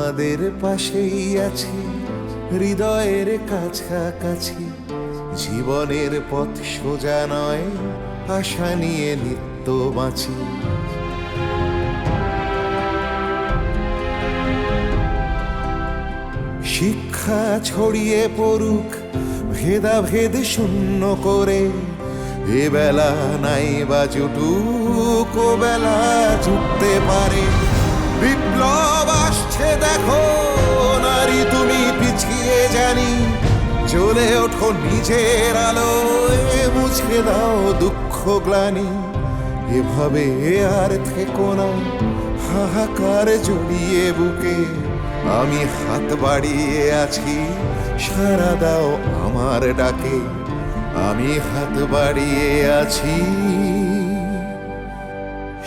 আমাদের পাশেই আছে, হৃদয়ের কাছাকাছি। জীবনের পথ সোজা নয়, আশা নিয়ে নিত্য বাঁচি। শিক্ষা ছড়িয়ে পড়ুক ভেদাভেদ শূন্য করে, এ বেলা নাই বা জুটুক, ও বেলা জুটতে পারে। বিপ্লব আসছে দেখো নারী, তুমি পিছিয়ে জানি, জ্বলে ওঠো নিজের আলোয়, মুছে দাও দুঃখ গ্লানি। এভাবে আর থেকো না হাহাকার জড়িয়ে বুকে, আমি হাত বাড়িয়ে আছি, সাড়া দাও আমার ডাকে। আমি হাত বাড়িয়ে আছি,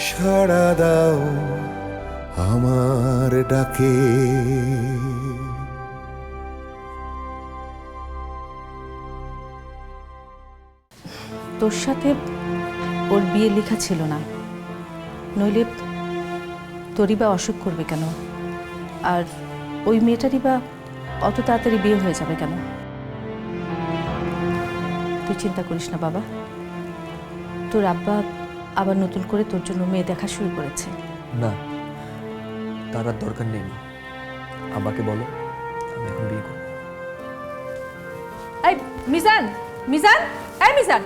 সাড়া দাও আমার ডাকে। তোর সাথে ওর বিয়ে লেখা ছিল না, নইলে তোরই বা অসুখ করবে কেন, আর ওই মেয়েটারই বা অত তাড়াতাড়ি বিয়ে হয়ে যাবে কেন? তুই চিন্তা করিস না বাবা, তোর আব্বা আবার নতুন করে তোর জন্য মেয়ে দেখা শুরু করেছে। না, তার আর দরকার নেই মা। আব্বাকে বলো আমি এখন বিয়ে করব। এই মিজান, মিজান, এই মিজান,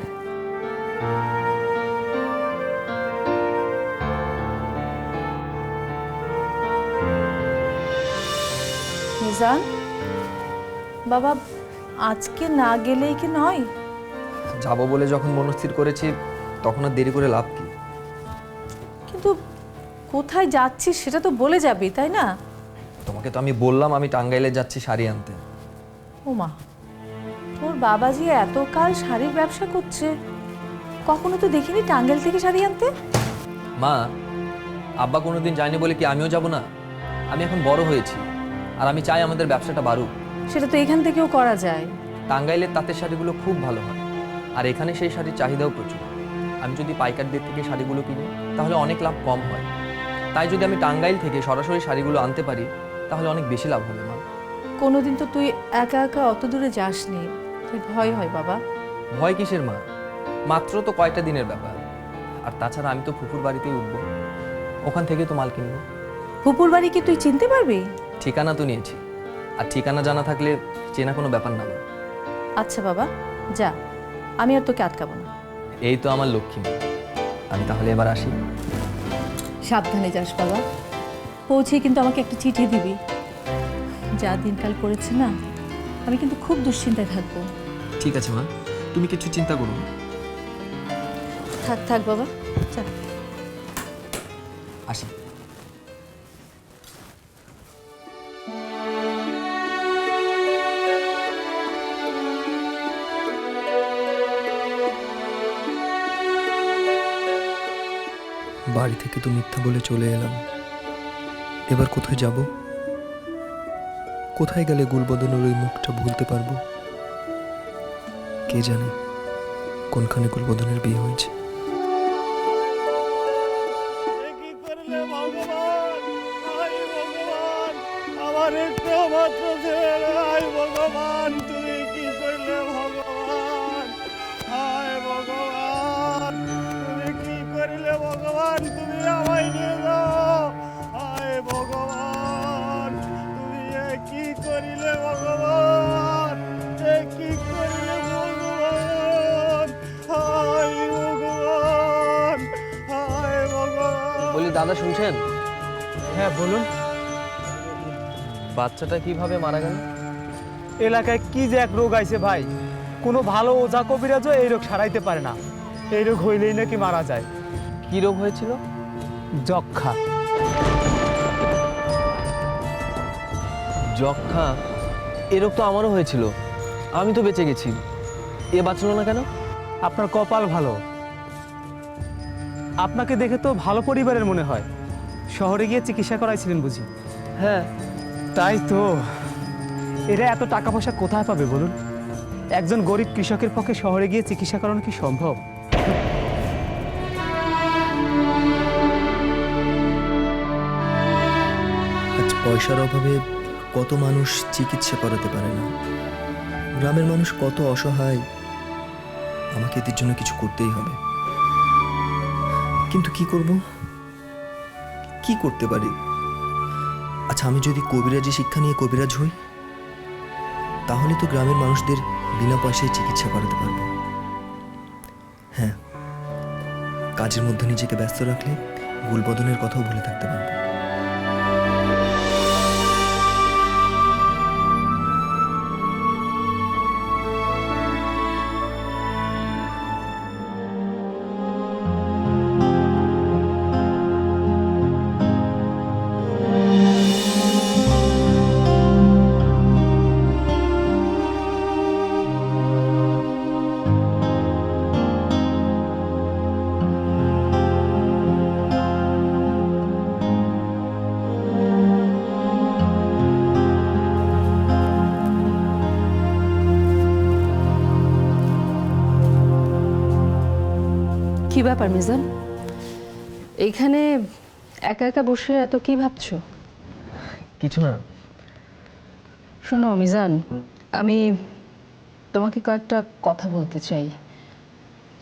মিজান বাবা, আজকে না গেলেই কি নয়? যাবো বলে যখন মনস্থির করেছি তখন আর দেরি করে লাভ কি? কিন্তু কোথায় যাচ্ছিস সেটা তো বলে যাবি, তাই না? তোমাকে তো আমি বললাম আমি টাঙ্গাইলে যাচ্ছি শাড়ি আনতে। ওমা, তোর বাবাজি এতকাল শাড়ির ব্যবসা করছে, কখনো তো দেখিনি টাঙ্গাইল থেকে শাড়ি আনতে। মা, আব্বা কোনোদিন যায়নি বলে কি আমিও যাব না? আমি এখন বড় হয়েছি আর আমি চাই আমাদের ব্যবসাটা বাড়ুক। সেটা তো এখান থেকেও করা যায়। টাঙ্গাইলের তাঁতের শাড়িগুলো খুব ভালো হয়, আর এখানে সেই শাড়ির চাহিদাও প্রচুর। আমি যদি পাইকারদের থেকে শাড়িগুলো কিনি তাহলে অনেক লাভ কম হয়। তাই যদি আমি টাঙ্গাইল থেকে সরাসরি শাড়িগুলো আনতে পারি তাহলে অনেক বেশি লাভ হবে মা। কোনোদিন তো তুই একা একা অত দূরে যাসনি, তুই ভয় হয় বাবা। ভয় কিসের মা? মাত্র তো কয়েকটা দিনের ব্যাপার। আর তাছাড়া আমি তো ফুপুর বাড়িতেই উঠবো, ওখান থেকে তো মাল কিনবো। ফুপুর বাড়ি কি তুই চিনতে পারবি? ঠিকানা তো নিয়েছি, আর ঠিকানা জানা থাকলে চেনা কোনো ব্যাপার না মা। আচ্ছা বাবা, যা, আমি আর তোকে আটকাবো না। এই তো আমার লক্ষ্মী মা, আমি তাহলে এবার আসি। সাবধানে যাস বাবা, পৌঁছে কিন্তু আমাকে একটা চিঠি দিবি। যা দিনকাল পড়েছে না, আমি কিন্তু খুব দুশ্চিন্তায় থাকবো। ঠিক আছে মা, তুমি কিছু চিন্তা করো না। থাক থাক বাবা, যা। আসি। বাড়ি থেকে তো মিথ্যা বলে চলে এলাম, এবার কোথায় যাব? কোথায় গেলে গুলবদনের ওই মুখটা ভুলতে পারবো? কে জানে কোনখানে গুলবদনের বিয়ে হয়েছে। কি করলে ভগবান? আয় ভগবান, আমার একটু মাত্র ছেলে, আয় ভগবান, তুমি কি করলে ভগবান? আয় ভগবান, তুমি কি করলে ভগবান? তুমি আমায় নিয়ে যাও। আয় ভগবান, তুমি এ কি করিলে ভগবান? এ কি করিলে ভগবান? আয় ভগবান, আয় ভগবান। বলি দাদা, শুনছেন? হ্যাঁ বলুন। বাচ্চাটা কিভাবে মারা গেল? এলাকায় কি যে এক রোগ আইছে ভাই, কোনো ভালো ওঝা কবিরাজও এই রোগ সারাইতে পারে না। এই রোগ হইলেই নাকি মারা যায়। কি রোগ হয়েছিল? যক্ষা। যক্ষা? এ রোগ তো আমারও হয়েছিল, আমি তো বেঁচে গেছি। এ বাঁচলো না কেন? আপনার কপাল ভালো, আপনাকে দেখে তো ভালো পরিবারের মনে হয়। শহরে গিয়ে চিকিৎসা করাইছিলেন বুঝি? হ্যাঁ। তাই তো। এরা এত টাকা পয়সা কোথায় পাবে বলুন? একজন গরিব কৃষকের পক্ষে শহরে গিয়ে চিকিৎসা করানো কি সম্ভব? আজ পয়সার অভাবে কত মানুষ চিকিৎসা করাতে পারে না, গ্রামের মানুষ কত অসহায়। আমাকে এদের জন্য কিছু করতেই হবে। কিন্তু কি করব, কি করতে পারি? আচ্ছা, আমি যদি কবিরাজি শিক্ষা নিয়ে কবিরাজ হই, তাহলে তো গ্রামের মানুষদের বিনা পয়সায় চিকিৎসা করাতে পারবো। হ্যাঁ, কাজের মধ্যে নিজেকে ব্যস্ত রাখলে গুলবদনের কথাও ভুলে থাকতে পারবো। কি ব্যাপার মিজান, এইখানে একা একা বসে এত কি ভাবছো? কিছু না। শোনো মিজান, আমি তোমাকে কয়েকটা কথা বলতে চাই।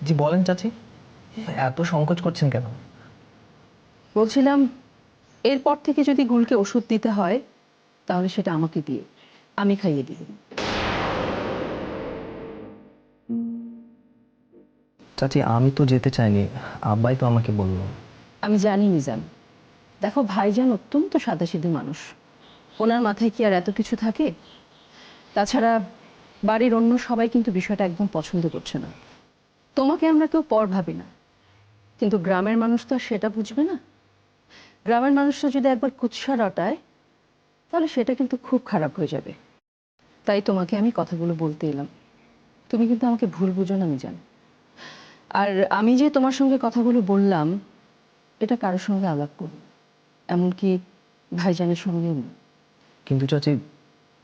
জি বলেন চাচি, এত সংকোচ করছেন কেন? বলছিলাম, এরপর থেকে যদি গুলকে ওষুধ দিতে হয় তাহলে সেটা আমাকে দিয়ে, আমি খাইয়ে দিব। চাচি আমি তো যেতে চাইনি, আব্বাই তো আমাকে বলল। আমি জানি মিজান, দেখো ভাইজান অত্যন্ত সাদাসিধে মানুষ, ওনার মাথায় কি আর এত কিছু থাকে? তাছাড়া বাড়ির অন্য সবাই কিন্তু বিষয়টা একদম পছন্দ করছে না। তোমাকে আমরা কেউ পর ভাবি না, কিন্তু গ্রামের মানুষ তো আর সেটা বুঝবে না। গ্রামের মানুষরা যদি একবার কুৎসা রটায় তাহলে সেটা কিন্তু খুব খারাপ হয়ে যাবে। তাই তোমাকে আমি কথাগুলো বলতে এলাম। তুমি কিন্তু আমাকে ভুল বুঝো না মিজান। আর আমি যে তোমার সঙ্গে কথাগুলো বললাম, এটা কারোর সঙ্গে আলাপ করব, এমনকি ভাইজানের সঙ্গেও না। কিন্তু চাচি,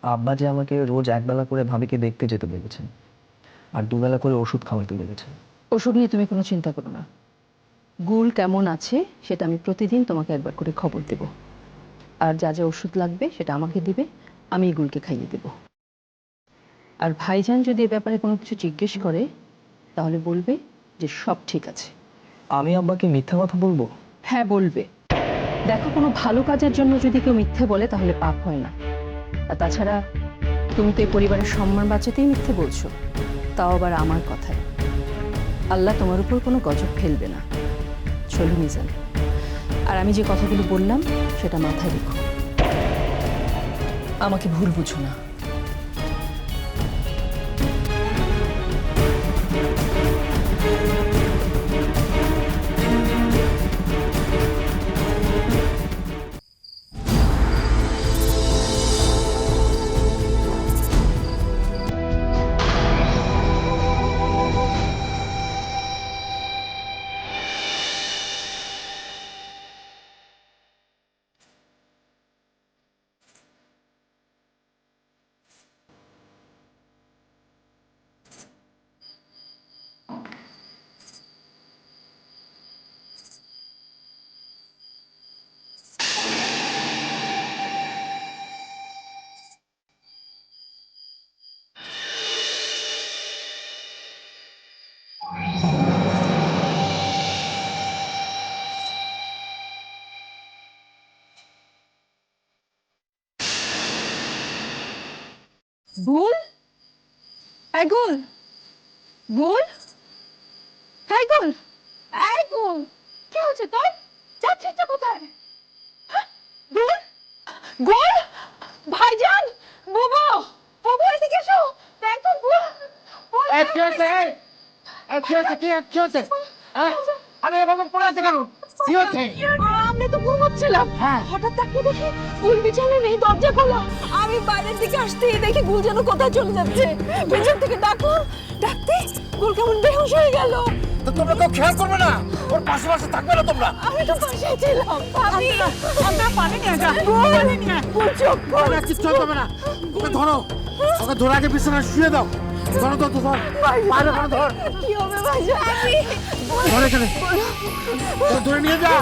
আব্বা যে আমাকে রোজ একবেলা করে ভাবিকে দেখতে যেতে বলেছেন, আর দুবেলা করে ওষুধ খাওয়াতে বলেছেন। ওষুধ নিয়ে তুমি কোনো চিন্তা করো না। গুল কেমন আছে সেটা আমি প্রতিদিন তোমাকে একবার করে খবর দেব। আর যা যা ওষুধ লাগবে সেটা আমাকে দিবে, আমি গুলকে খাইয়ে দেব। আর ভাইজান যদি এ ব্যাপারে কোনো কিছু জিজ্ঞেস করে তাহলে বলবে যে সব ঠিক আছে। আমি আব্বাকে মিথ্যা কথা বলবো? হ্যাঁ বলবে। দেখো, কোনো ভালো কাজের জন্য যদি কেউ মিথ্যে বলে তাহলে পাপ হয় না। আর তাছাড়া তুমি তো এই পরিবারের সম্মান বাঁচাতেই মিথ্যে বলছো, তাও আবার আমার কথায়। আল্লাহ তোমার উপর কোনো গজব ফেলবে না। চলো মিজান, আর আমি যে কথাগুলো বললাম সেটা মাথায় রেখো, আমাকে ভুল বুঝো না। গুল, এই গুল, গুল, এই গুল, এই গুল, কি হচ্ছে তোর? যাচ্ছিস তো কোথায়? হ্যাঁ? গুল, গুল, ভাইজান, বুবু, বুবু এদিকে এসো। দেখ তো গুল, গুল, আরে বাবা পড়ে আছে কেন? কি হচ্ছে? আমি তো ঘুমোচ্ছিলাম, হঠাৎ তাকিয়ে দেখি গুল বিছানায় নেই, দরজা খোলা। আমি বাইরের দিকে আসতেই দেখি গুল যেন কোথায় চলে যাচ্ছে। পেছন থেকে ডাকো, ডাকতে গুল কেমন বেহুশ হয়ে গেল। তো তোমরা কেউ খেয়াল করবে না? ওর পাশে পাশে থাকবে না তোমরা? আমি তো পাশেই ছিলাম। আমরা পানি নিয়ে যা, পানি নিয়ে গুল চোখ খোল। ওরা কিচ্ছু হবে না। ওকে ধরো, ওকে ধরে আগে বিছানায় শুয়ে দাও। ধরো ধর ধর, বাইরে ধর ধর, কি হবে ভাইজান? ধরে এখানে ধরে নিয়ে যা।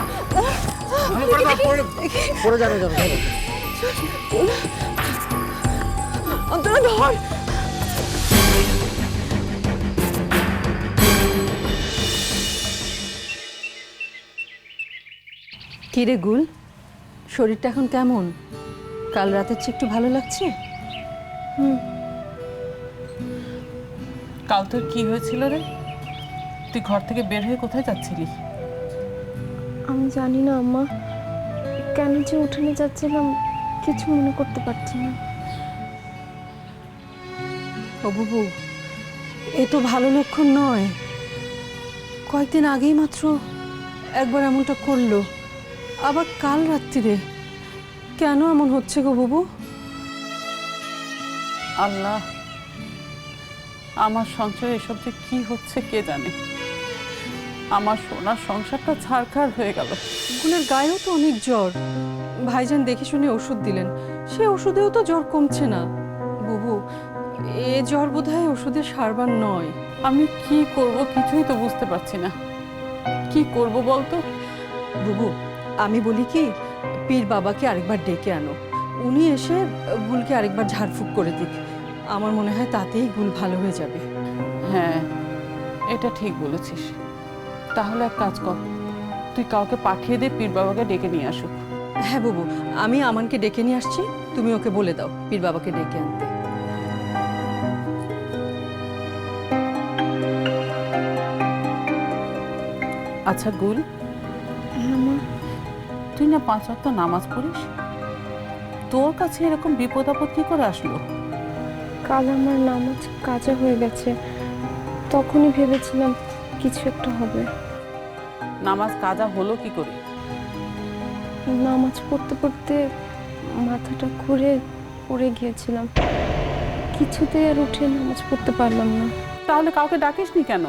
ভালো করে দাও, পড়ে যাবে যাবে। অন্তরা ধর। কিরে গুল, শরীরটা এখন কেমন? কাল রাতের চেয়ে একটু ভালো লাগছে? কাল তোর কি হয়েছিল রে? তুই ঘর থেকে বের হয়ে কোথায় যাচ্ছিলি? আমি জানি না আম্মা, কেন যে উঠোনে যাচ্ছিলাম কিছু মনে করতে পারছি না। ও বুবু, এ তো ভালো লক্ষণ নয়। কয়েকদিন আগেই মাত্র একবার এমনটা করলো, আবার কাল রাত্রিরে। কেন এমন হচ্ছে গো বুবু? আল্লাহ, আমার সংসারে এসব যে কি হচ্ছে কে জানে। আমার সোনার সংসারটা ছাড়খাড় হয়ে গেল। গুলের গায়েও তো অনেক জ্বর। ভাইজান দেখে শুনে ওষুধ দিলেন, সে ওষুধেও তো জ্বর কমছে না। বুবু, এ জ্বর বোধহয় ওষুধের সারবার নয়। আমি কি করব কিছুই তো বুঝতে পারছি না। কি করব বলতো? বুবু, আমি বলি কি, পীর বাবাকে আরেকবার ডেকে আনো। উনি এসে গুলকে আরেকবার ঝাড়ফুঁক করে দিক। আমার মনে হয় তাতেই গুল ভালো হয়ে যাবে। হ্যাঁ, এটা ঠিক বলেছিস। তাহলে এক কাজ কর, তুই কাউকে পাঠিয়ে দে পীর বাবাকে ডেকে নিয়ে আসুক। হ্যাঁ বুবু, আমি আমানকে ডেকে নিয়ে আসছি, তুমি ওকে বলে দাও পীর বাবাকে ডেকে আনতে। আচ্ছা গুল, তুই না 5 ওয়াক্ত নামাজ পড়িস, তোর কাছে এরকম বিপদ আপদ কি করে আসলো? কাল আমার নামাজ কাজা হয়ে গেছে, তখনই ভেবেছিলাম কিছু একটা হবে। নামাজ কাজা হলো কি করে? নামাজ পড়তে পড়তে মাথাটা ঘুরে পড়ে গিয়েছিলাম, কিছুতেই আর উঠে নামাজ পড়তে পারলাম না। তাহলে কাউকে ডাকিসনি কেন?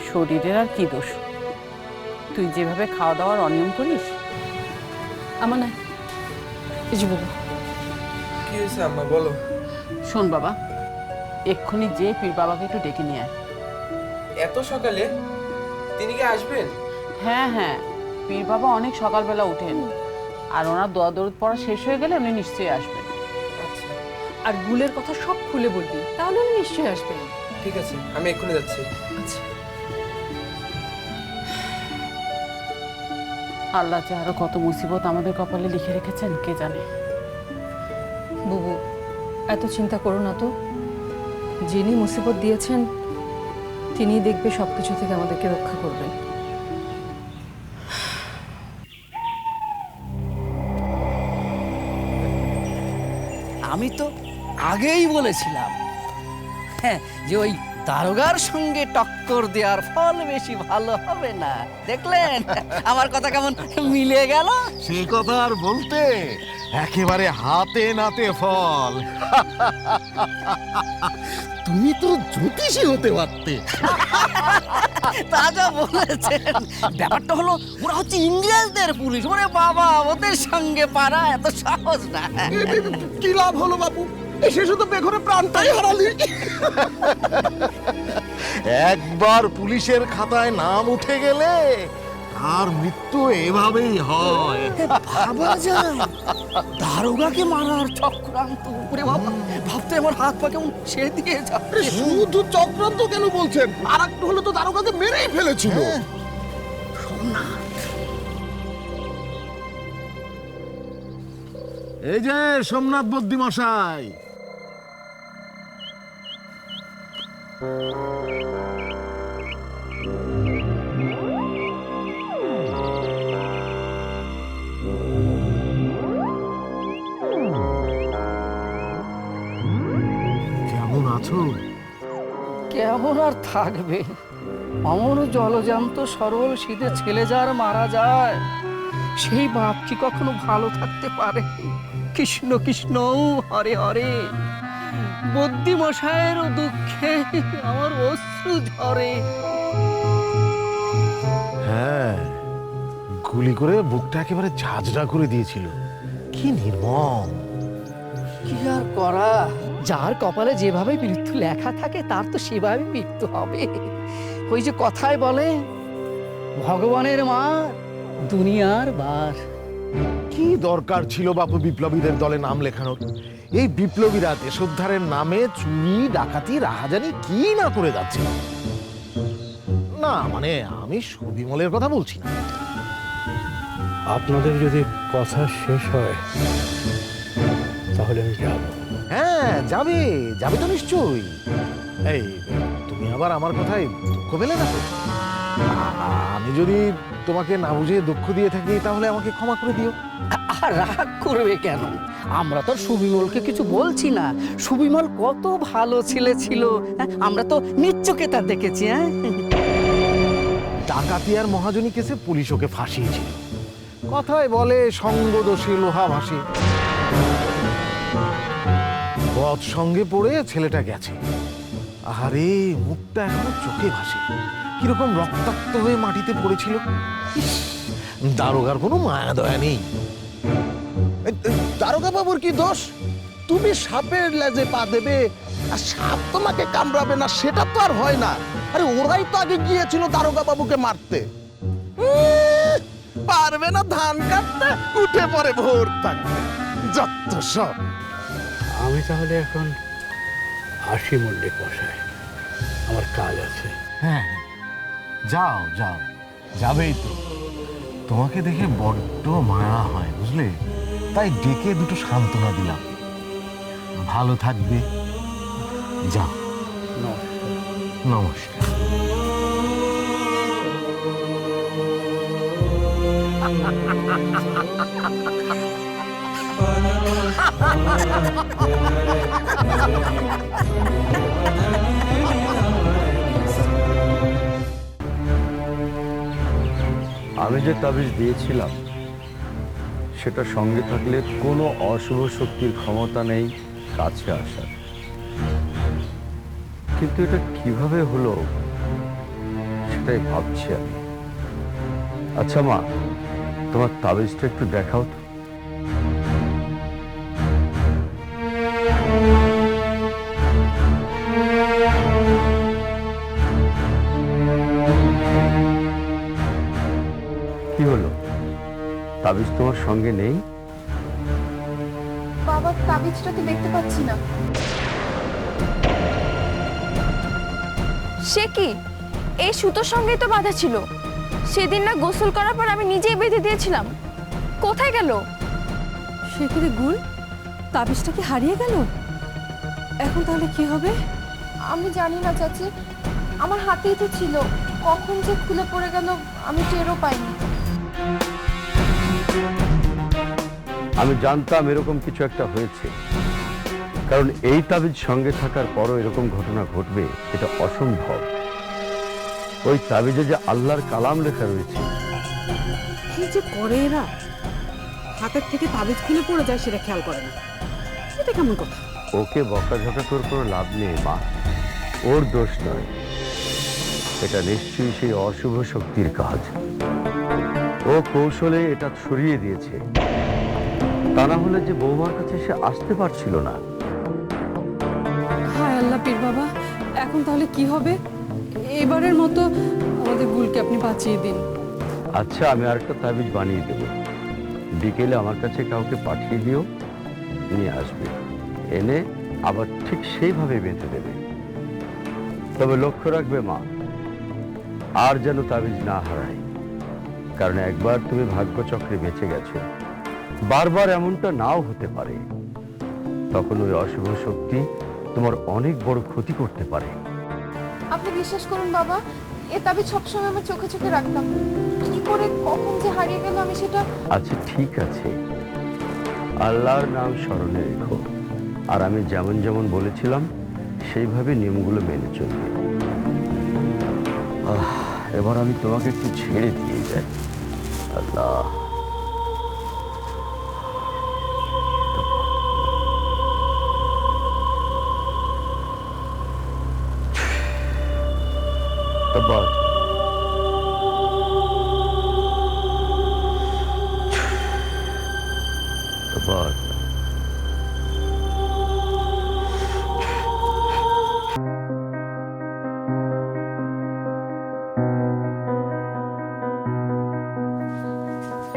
শরীরের আর কি দোষ? তুই যেভাবে খাওয়া দাওয়ার অনিয়ম করিস। আমার না, এই যে বুবু। কি হয়েছে আম্মা, বলো। শোন বাবা, এক্ষুনি যে পীর বাবাকে একটু ডেকে নিয়ে আয়। এত সকালে তিনি কি আসবেন? হ্যাঁ হ্যাঁ, পীর বাবা অনেক সকালবেলা উঠেন, আর ওনার দোয়া দরুদ পড়া শেষ হয়ে গেলে উনি নিশ্চয়ই আসবেন। আর গুলের কথা সব খুলে বলবি, তাহলে উনি নিশ্চয়ই আসবে। ঠিক আছে, আমি এক্ষুনি যাচ্ছি। আচ্ছা। আল্লাহ যে আরো কত মুসিবত আমাদের কপালে লিখে রেখেছেন কে জানে। বুবু, এত চিন্তা করো না তো। যিনি মুসিবত দিয়েছেন তিনি দেখবে সবকিছু থেকে আমাদেরকে রক্ষা করবেন। আমি তো আগেই বলেছিলাম, হ্যাঁ, যে ওই দারোগার সঙ্গে টক্কর দেওয়ার ফল বেশি ভালো হবে না। দেখলেন আমার কথা কেমন মিলে গেল? সে কথা আর বলতে, একেবারে হাতে নাতে ফল। তুমি তো জ্যোতিষী হতে পারতে। তা যা বলেছেন। ব্যাপারটা হলো, ওরা হচ্ছে ইংরেজদের পুলিশ। ওরে বাবা, ওদের সঙ্গে পারা এত সহজ না। কি লাভ হলো বাবু, শেষে তো বেঘরে প্রাণটাই হারালি। একবার পুলিশের খাতায় নাম উঠে গেলে আর মৃত্যু এভাবেই হয়। ভাবা যায় দারোগাকে মারার চক্রান্ত। ওরে বাবা, ভাবতে আমার হাত পা কেমন সে দিয়ে যাচ্ছে। শুধু চক্রান্ত কেন বলছেন, আর একটু হলে তো দারোগাকে মেরেই ফেলেছিল। এই যে সোমনাথ বদ্যি মশাই, কেমন আছো? কেমন আর থাকবে, অমর জলজান্ত সরল সিধে ছেলে যার মারা যায়, সেই বাপ কি কখনো ভালো থাকতে পারে? কৃষ্ণ কৃষ্ণ হরে হরে, বদ্যি মশায়ের দুঃখে আমার অশ্রু ঝরে। হ্যাঁ, গুলি করে বুকটা একেবারে ঝাঁঝরা করে দিয়েছিল। কি নির্মম! কি আর করা, যার কপালে যেভাবে মৃত্যু লেখা থাকে তার তো সেভাবে মৃত্যু হবে। ওই যে কথায় বলে, ভগবানের মার দুনিয়ার বার। কি দরকার ছিল বাপু বিপ্লবীদের দলে নাম লেখানোর? এই বিপ্লবীরা দেশোদ্ধারের নামে চুরি ডাকাতি রাহাজানি কি না করে যাচ্ছে। না মানে আমি সুবিমলের কথা বলছি না। আপনাদের যদি কথা শেষ হয় তাহলে আমি যাব। হ্যাঁ যাবে, যাবে তো নিশ্চয়ই। এই তুমি আবার আমার কথায় দুঃখ পেলে না তো? আমি যদি তোমাকে না বুঝে দুঃখ দিয়ে থাকি তাহলে আমাকে ক্ষমা করে দিও। আর রাগ করবে কেন? আমরা তো সুবিমলকে কিছু বলছি না। সুবিমল কত ভালো ছেলে ছিল, হ্যাঁ? আমরা তো নিজ চোখে তা দেখেছি। হ্যাঁ, ডাকাতি আর মহাজনী কেসে পুলিশ ওকে ফাঁসিয়েছিল। কথায় বলে সঙ্গ দোষে লোহা ভাসে। বদ সঙ্গে পড়ে ছেলেটা গেছে। আরে মুখটা এখনো চোখে ভাসে, কিরকম রক্তাক্ত হয়ে মাটিতে পড়েছিল। ইস, দারোগার কোনো মায়া দয়া নেই। দারোগা বাবুর কি দোষ? তুমি সাপের লেজে পা দেবে আর সাপ তোমাকে কামড়াবে না, সেটা তো আর হয় না। আরে ওরাই তো আগে গিয়েছিল দারোগা বাবুকে মারতে। পারবে না ধান কাটতে, উঠে পড়ে ভোর থাকতে, যত সব। আমি তাহলে এখন আসি মল্লিক মশাই, আমার কাজ আছে। হ্যাঁ যাও যাও, যাবেই তো। তোমাকে দেখে বড্ড মায়া হয় বুঝলে, তাই ডেকে দুটো সান্ত্বনা দিলাম। ভালো থাকবে, যাও। নমস্কার। আমি যে তাবিজ দিয়েছিলাম সেটা সঙ্গে থাকলে কোনো অশুভ শক্তির ক্ষমতা নেই কাছে আসার। কিন্তু এটা কিভাবে হলো সেটাই ভাবছি আমি। আচ্ছা মা, তোমার তাবিজটা একটু দেখাও তো। কি হলো, তাবিজ তোমার সঙ্গে নেই? বাবা, তাবিজটা তো দেখতে পাচ্ছি না। সে কি? এই সুতোর সঙ্গেই তো বাঁধা ছিল। সেদিন না গোসল করার পর আমি নিজেই বেঁধে দিয়েছিলাম। কোথায় গেল? সে কি রে গুল, তাবিজটা কি হারিয়ে গেল? এখন তাহলে কি হবে? আমি জানি না চাচি, আমার হাতেই তো ছিল। কখন যে খুলে পড়ে গেল আমি টেরও পাইনি। আমি জানতাম এরকম কিছু একটা হয়েছে, কারণ এই তাবিজ সঙ্গে থাকার পরও এরকম ঘটনা ঘটবে এটা অসম্ভব। ওই তাবিজে যে আল্লাহর কালাম লেখা রয়েছে। কি যে করে এরা, হাতের থেকে তাবিজ খুলে পড়ে যায় সেটা খেয়াল করে না। এটা কেমন কথা? ওকে বকাঝকা করে কোনো লাভ নেই মা, ওর দোষ নয়। এটা নিশ্চয়ই সেই অশুভ শক্তির কাজ। ও কৌশলে এটা ছড়িয়ে দিয়েছে, তা না হলে যে বৌমার কাছে সে আসতে পারছিল না। হায় আল্লাহ পীর বাবা, এখন তাহলে কি হবে? এবারের মতো আমাদের গুলকে আপনি বাঁচিয়ে দিন। আচ্ছা, আমি আরেকটা তাবিজ বানিয়ে দেব। বিকেলে আমার কাছে কাউকে পাঠিয়ে দিও, নিয়ে আসবে, এনে আবার ঠিক সেইভাবে বেঁধে দেবে। তবে লক্ষ্য রাখবে মা, আর যেন তাবিজ না হারায়, কারণ একবার তুমি ভাগ্যচক্রে বেঁচে গেছো, বারবার এমনটা নাও হতে পারে। তখন ওই অশুভ শক্তি তোমার অনেক বড় ক্ষতি করতে পারে। আপনি বিশ্বাস করুন বাবা, এ তাবিজ সবসময় আমার চোখে চোখে রাখতাম। কি করে কখন যে হারিয়ে গেল আমি সেটা। আচ্ছা ঠিক আছে, আল্লাহর নাম স্মরণে রেখো, আর আমি যেমন যেমন বলেছিলাম সেইভাবে নিয়মগুলো মেনে চলবে। এবার আমি তোমাকে একটু ছেড়ে দিয়ে যাই। আল্লাহ। But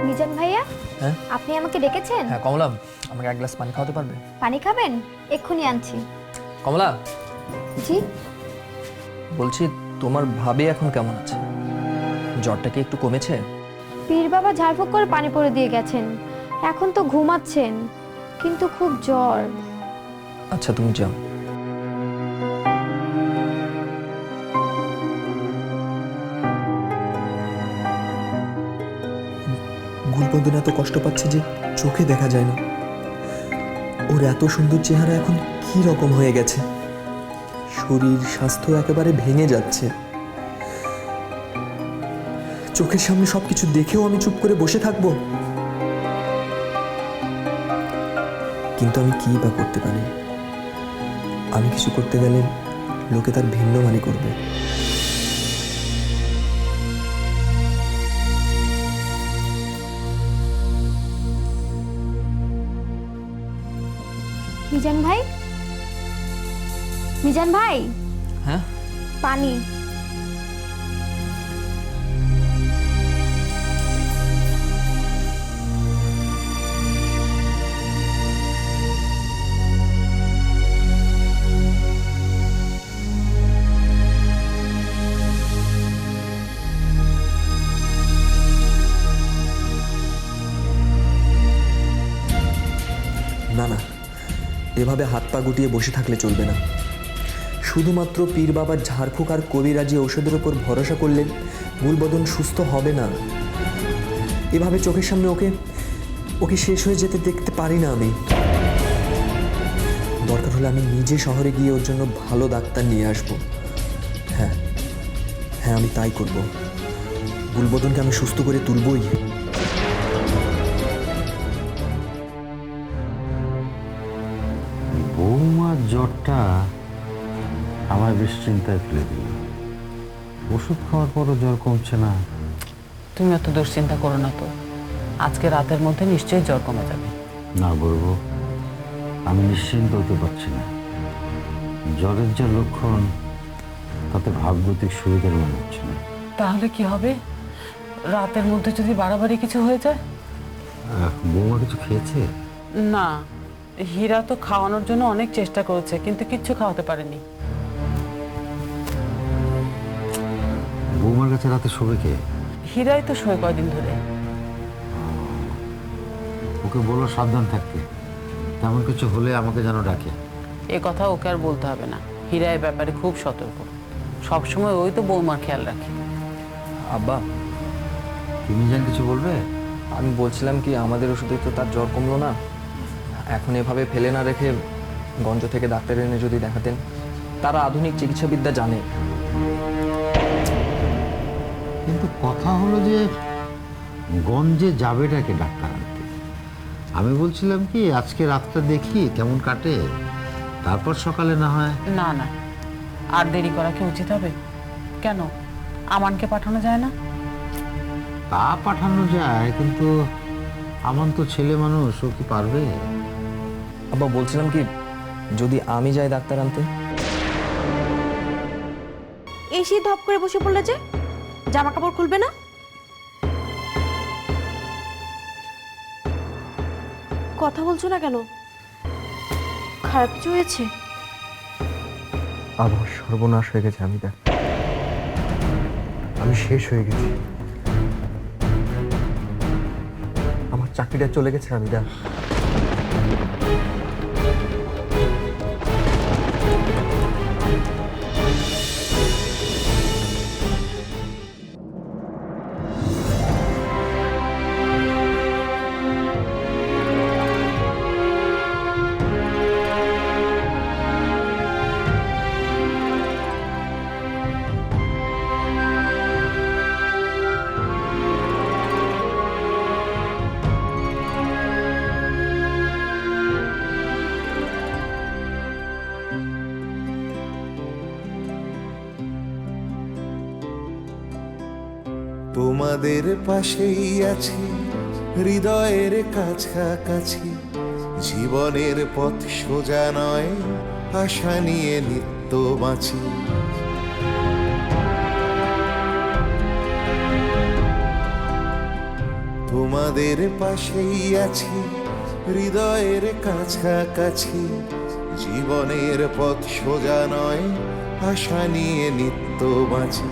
মিজান ভাইয়া, হ্যাঁ আপনি আমাকে ডেকেছেন? হ্যাঁ কমলা, আমাকে এক গ্লাস পানি খাওয়াতে পারবে? পানি খাবেন? এক্ষুনি আনছি। কমলা, জি? বলছি তোমার ভাবি এখন কেমন আছে? জ্বরটা কি একটু কমেছে? পীর বাবা ঝাড়ফুঁক করে পানি পড়ে দিয়ে গেছেন, এখন তো ঘুমাচ্ছেন, কিন্তু খুব জ্বর। আচ্ছা তুমি যাও। গুলবদন এত কষ্ট পাচ্ছে যে চোখে দেখা যায় না। ওর এত সুন্দর চেহারা এখন কি রকম হয়ে গেছে, শরীর স্বাস্থ্য একেবারে ভেঙে যাচ্ছে। চোখের সামনে সবকিছু দেখেও আমি চুপ করে বসে থাকবো? কিন্তু আমি কি বা করতে পারি? আমি কিছু করতে গেলে লোকে তার ভিন্ন মানি করবে। মিজান ভাই, মিজান ভাই, হ্যাঁ পানি। না না, এভাবে হাত পা গুটিয়ে বসে থাকলে চলবে না। শুধুমাত্র পীর বাবার ঝাড়ফুঁক আর কবিরাজি ঔষধের ওপর ভরসা করলে গুলবদন সুস্থ হবে না। এভাবে চোখের সামনে ওকে ওকে শেষ হয়ে যেতে দেখতে পারি না আমি। দরকার হলে আমি নিজে শহরে গিয়ে ওর জন্য ভালো ডাক্তার নিয়ে আসবো। হ্যাঁ হ্যাঁ, আমি তাই করব। গুলবদনকে আমি সুস্থ করে তুলবই। বৌমার জ্বরটা আমার বেশ চিন্তায় ফেলে দিল। ওষুধ খাওয়ার পরও জ্বর কমছে না। তুমি এত দুশ্চিন্তা করো না তো, আজকে রাতের মধ্যে নিশ্চয়ই জ্বর কমে যাবে। না বলবো, আমি নিশ্চিন্ত হতে পারছি না। জ্বরের যা লক্ষণ তাতে ভাবগতিক সুবিধার মনে হচ্ছে না। তাহলে কি হবে? রাতের মধ্যে যদি বাড়াবাড়ি কিছু হয়ে যায়? বৌমা কিছু খেয়েছে? না, হীরা তো খাওয়ানোর জন্য অনেক চেষ্টা করেছে, কিন্তু কিচ্ছু খাওয়াতে পারেনি। বৌমার কাছে রাতে শোবে কে? হীরাই তো শোয় কয়দিন ধরে। ওকে বলো সাবধান থাকতে, তেমন কিছু হলে আমাকে যেন ডাকে। এ কথা ওকে আর বলতে হবে না, হীরা এ ব্যাপারে খুব সতর্ক, সবসময় ওই তো বৌমার খেয়াল রাখে। আব্বা, তুমি যেন কিছু বলবে? আমি বলছিলাম কি, আমাদের ওষুধে তো তার জ্বর কমলো না। এখন এভাবে ফেলে না রেখে গঞ্জ থেকে ডাক্তার এনে যদি দেখাতেন, তারা আধুনিক চিকিৎসাবিদ্যা জানে। কিন্তু কথা হলো যে গঞ্জে যাবেটাকে ডাক্তার আনতে। আমি বলছিলাম কি, আজকে রাতটা দেখি কেমন কাটে, তারপর সকালে না হয়। না না, আর দেরি করা কি উচিত হবে? কেন, আমানকে পাঠানো যায় না? তা পাঠানো যায়, কিন্তু আমান তো ছেলে মানুষ, ও কি পারবে? আব্বা বলছিলাম কি, যদি আমি যাই ডাক্তার আনতে? এসে ধপ করে বসে পড়লে যে, জামা কাপড় খুলবে না? কথা বলছো না কেন? খারাপ কিছু হয়েছে? আমার সর্বনাশ হয়ে গেছে। আমি শেষ হয়ে গেছি। আমার চাকরিটা চলে গেছে। আমিদা, তোমাদের পাশেই আছি, হৃদয়ের কাছাকাছি। জীবনের পথ সোজা নয়, আশা নিয়ে নিত্য বাঁচি। তোমাদের তোমাদের পাশেই আছি হৃদয়ের কাছাকাছি, জীবনের পথ সোজা নয়, আশা নিয়ে নিত্য বাঁচি।